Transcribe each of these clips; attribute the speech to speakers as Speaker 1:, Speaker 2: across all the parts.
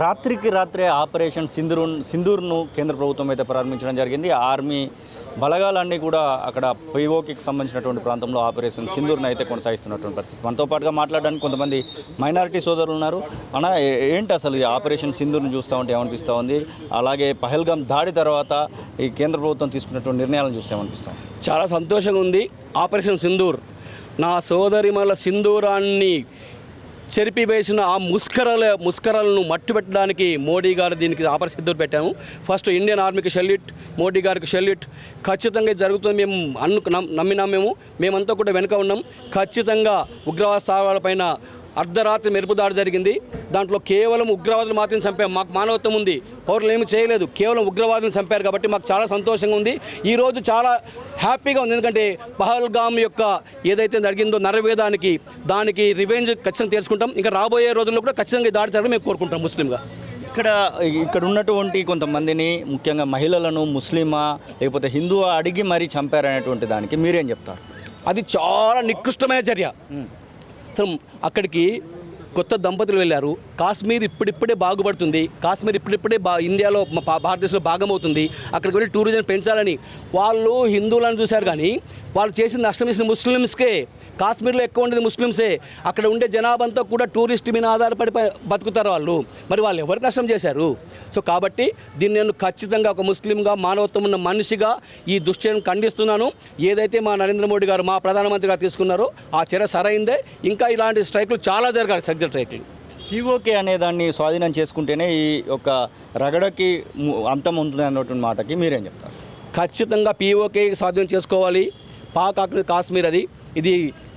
Speaker 1: రాత్రికి రాత్రే ఆపరేషన్ సింధూర్ను కేంద్ర ప్రభుత్వం అయితే ప్రారంభించడం జరిగింది. ఆర్మీ బలగాలన్నీ కూడా అక్కడ పిఓకేకి సంబంధించినటువంటి ప్రాంతంలో ఆపరేషన్ సింధూర్ను అయితే కొనసాగిస్తున్నటువంటి పరిస్థితి. మనతో పాటుగా మాట్లాడడానికి కొంతమంది మైనారిటీ సోదరులు ఉన్నారు. అన్న, ఏంటి అసలు ఈ ఆపరేషన్ సింధూర్ను చూస్తూ ఉంటే ఏమనిపిస్తూ ఉంది? అలాగే పహల్గామ్ దాడి తర్వాత ఈ కేంద్ర ప్రభుత్వం తీసుకున్నటువంటి నిర్ణయాలను చూస్తే ఏమనిపిస్తాం?
Speaker 2: చాలా సంతోషంగా ఉంది. ఆపరేషన్ సింధూర్ నా సోదరిమల సింధూరాన్ని చెరిపివేసిన ఆ ముస్కరలను మట్టి పెట్టడానికి మోడీ గారు దీనికి ఆపరేషన్ సింధూర్ పెట్టాము. ఫస్ట్ ఇండియన్ ఆర్మీకి షెల్యూట్, మోడీ గారికి షెల్యూట్. ఖచ్చితంగా జరుగుతుంది, మేము నమ్మినాం. మేమంతా కూడా వెనుక ఉన్నాం. ఖచ్చితంగా ఉగ్రవాద స్థావరాలపైన అర్ధరాత్రి మెరుపు దాడి జరిగింది. దాంట్లో కేవలం ఉగ్రవాదులు మాత్రం చంపాం. మాకు మానవత్వం ఉంది, పౌరులు ఏమి చేయలేదు, కేవలం ఉగ్రవాదులను చంపారు. కాబట్టి మాకు చాలా సంతోషంగా ఉంది. ఈరోజు చాలా హ్యాపీగా ఉంది. ఎందుకంటే పహల్గామ్ యొక్క ఏదైతే జరిగిందో నరవేదానికి దానికి రివెంజ్ ఖచ్చితంగా తీర్చుకుంటాం. ఇంకా రాబోయే రోజుల్లో కూడా ఖచ్చితంగా దాడి జరగడం మేము కోరుకుంటాం ముస్లింగా.
Speaker 1: ఇక్కడ ఉన్నటువంటి కొంతమందిని, ముఖ్యంగా మహిళలను ముస్లిమా లేకపోతే హిందువా అడిగి మరీ చంపారనేటువంటి దానికి మీరేం చెప్తారు?
Speaker 2: అది చాలా నికృష్టమైన చర్య. అసలు అక్కడికి కొత్త దంపతులు వెళ్ళారు. కాశ్మీర్ ఇప్పుడిప్పుడే బాగుపడుతుంది. కాశ్మీర్ ఇప్పుడిప్పుడే ఇండియాలో భారతదేశంలో భాగమవుతుంది. అక్కడికి వెళ్ళి టూరిజం పెంచాలని వాళ్ళు హిందువులను చూశారు. కానీ వాళ్ళు చేసిన నష్టం చేసిన ముస్లిమ్స్కే. కాశ్మీర్లో ఎక్కువ ఉండేది ముస్లిమ్సే. అక్కడ ఉండే జనాభా అంతా కూడా టూరిస్ట్ మీద ఆధారపడి బతుకుతారు వాళ్ళు. మరి వాళ్ళు ఎవరికి నష్టం చేశారు? సో కాబట్టి దీన్ని నేను ఖచ్చితంగా ఒక ముస్లింగా, మానవత్వం ఉన్న మనిషిగా ఈ దుశ్చర్యను ఖండిస్తున్నాను. ఏదైతే మా నరేంద్ర మోడీ గారు, మా ప్రధానమంత్రి గారు తీసుకున్నారో ఆ చర్య సరైందే. ఇంకా ఇలాంటి స్ట్రైకులు చాలా జరగాలి, సర్జికల్ స్ట్రైకులు.
Speaker 1: పిఓకే అనేదాన్ని స్వాధీనం చేసుకుంటేనే ఈ యొక్క రగడకి అంతం ఉంటుంది అన్నటువంటి మాటకి మీరేం చెప్తారు?
Speaker 2: ఖచ్చితంగా పిఓకే స్వాధీనం చేసుకోవాలి. పాక్ కాశ్మీర్ అది. ఇది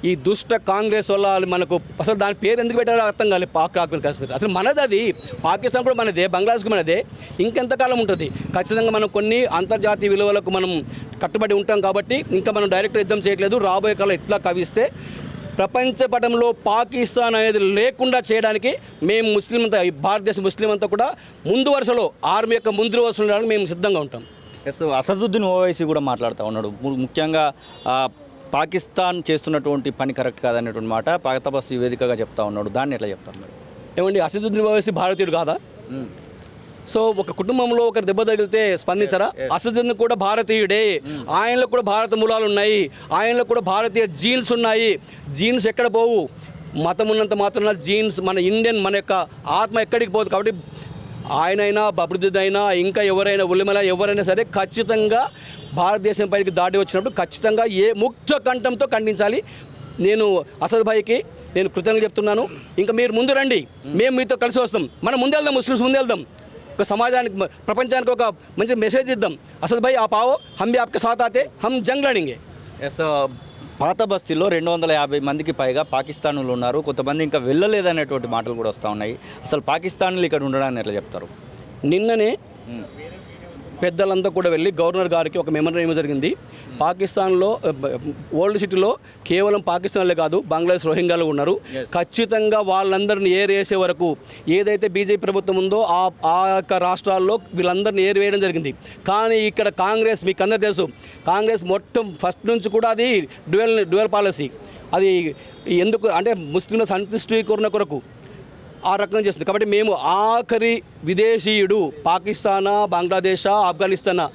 Speaker 2: ఈ దుష్ట కాంగ్రెస్ వల్ల మనకు అసలు దాని పేరు ఎందుకు పెట్టారో అర్థం కాలేదు. పాక్ కాశ్మీర్ అసలు మనది. అది పాకిస్తాన్ కూడా మనదే, బంగ్లాదేశ్కి మనదే. ఇంకెంతకాలం ఉంటుంది? ఖచ్చితంగా మనం కొన్ని అంతర్జాతీయ విలువలకు మనం కట్టుబడి ఉంటాం. కాబట్టి ఇంకా మనం డైరెక్ట్ యుద్ధం చేయట్లేదు. రాబోయే కాలం ఇట్లా కవిస్తే ప్రపంచ పటంలో పాకిస్తాన్ అనేది లేకుండా చేయడానికి మేము ముస్లిం అంతా, భారతదేశ ముస్లిం అంతా కూడా ముందు వరుసలో, ఆర్మీ యొక్క ముందు వరుసలో ఉండడానికి మేము సిద్ధంగా ఉంటాం.
Speaker 1: అసదుద్దీన్ ఓవైసీ కూడా మాట్లాడుతూ ఉన్నాడు. ముఖ్యంగా పాకిస్తాన్ చేస్తున్నటువంటి పని కరెక్ట్ కాదనేటువంటి మాట పాకిస్తాన్ వేదికగా చెప్తా ఉన్నాడు. దాన్ని ఎట్లా చెప్తాను మరి?
Speaker 2: ఏమండి, అసదుద్దీన్ ఓవైసీ భారతీయుడు కాదా? సో ఒక కుటుంబంలో ఒకరు దెబ్బ తగిలితే స్పందించరా? అసదుద్దీన్ కూడా భారతీయుడే. ఆయనలో కూడా భారత మూలాలు ఉన్నాయి. ఆయనలో కూడా భారతీయ జీన్స్ ఉన్నాయి. జీన్స్ ఎక్కడ పోవు. మతం ఉన్నంత మాత్రం జీన్స్, మన ఇండియన్, మన యొక్క ఆత్మ ఎక్కడికి పోదు. కాబట్టి ఆయనైనా, అభివృద్ధిదైనా, ఇంకా ఎవరైనా, ఉల్లిమల ఎవరైనా సరే ఖచ్చితంగా భారతదేశం పైకి దాడి వచ్చినప్పుడు ఖచ్చితంగా ముక్త కంఠంతో ఖండించాలి. నేను అసద్ భాయ్కి నేను కృతజ్ఞతలు చెప్తున్నాను. ఇంకా మీరు ముందు రండి, మేము మీతో కలిసి వస్తాం. మనం ముందెళ్దాం, ముస్లిమ్స్ ముందెళ్దాం. ఒక సమాజానికి, ప్రపంచానికి ఒక మంచి మెసేజ్ ఇద్దాం. అసద్ భాయ్ आप आओ, हम भी आपके साथ आते, हम जंग लड़ेंगे.
Speaker 1: పాత బస్తీలో 250 మందికి పైగా పాకిస్తాన్లు ఉన్నారు. కొంతమంది ఇంకా వెళ్ళలేదనేటువంటి మాటలు కూడా వస్తూ ఉన్నాయి. అసలు పాకిస్తాన్లు ఇక్కడ ఉండడాన్ని ఎట్లా చెప్తారు?
Speaker 2: నిన్ననే పెద్దలంతా కూడా వెళ్ళి గవర్నర్ గారికి ఒక మెమరీ ఇవ్వడం జరిగింది. పాకిస్తాన్లో ఓల్డ్ సిటీలో కేవలం పాకిస్తాన్లే కాదు, బంగ్లాదేశ్ రోహింగ్యాలు ఉన్నారు. ఖచ్చితంగా వాళ్ళందరినీ ఏరేసే వరకు ఏదైతే బీజేపీ ప్రభుత్వం ఉందో ఆ యొక్క రాష్ట్రాల్లో వీళ్ళందరినీ ఏరివేయడం జరిగింది. కానీ ఇక్కడ కాంగ్రెస్, మీకు అందరూ తెలుసు, కాంగ్రెస్ మొత్తం ఫస్ట్ నుంచి కూడా అది డ్యువల్ పాలసీ. అది ఎందుకు అంటే ముస్లింల సంతుష్టీకరణ కొరకు ఆ రకంగా చేస్తుంది. కాబట్టి మేము ఆఖరి విదేశీయుడు, పాకిస్తానా, బంగ్లాదేశా, ఆఫ్ఘనిస్తానా,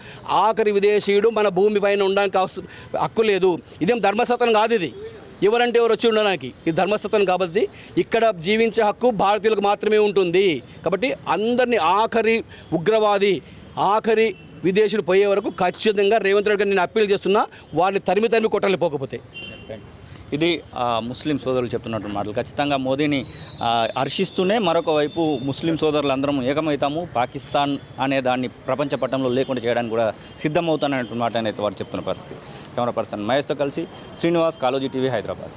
Speaker 2: ఆఖరి విదేశీయుడు మన భూమి పైన ఉండడానికి హక్కు లేదు. ఇదేం ధర్మసత్వం కాదు. ఇది ఎవరంటే ఎవరు వచ్చి ఉండడానికి, ఇది ధర్మసత్వం కాబట్టి ఇక్కడ జీవించే హక్కు భారతీయులకు మాత్రమే ఉంటుంది. కాబట్టి అందరినీ ఆఖరి ఉగ్రవాది, ఆఖరి విదేశీయులు పోయే వరకు ఖచ్చితంగా రేవంత్ రెడ్డి గారు నేను అప్పీల్ చేస్తున్నా, వారిని తరిమి కొట్టాలి పోకపోతే.
Speaker 1: ఇది ముస్లిం సోదరులు చెప్తున్నటువంటి మాటలు. ఖచ్చితంగా మోదీని హర్షిస్తూనే మరొక వైపు ముస్లిం సోదరులందరం ఏకమవుతాము, పాకిస్తాన్ అనే దాన్ని ప్రపంచ పటంలో లేకుండా చేయడానికి కూడా సిద్ధమవుతానన్నటువంటి మాట అనేది వారు చెప్తున్న పరిస్థితి. కెమెరా పర్సన్ మహేష్తో కలిసి శ్రీనివాస్, కాలోజీ టీవీ, హైదరాబాద్.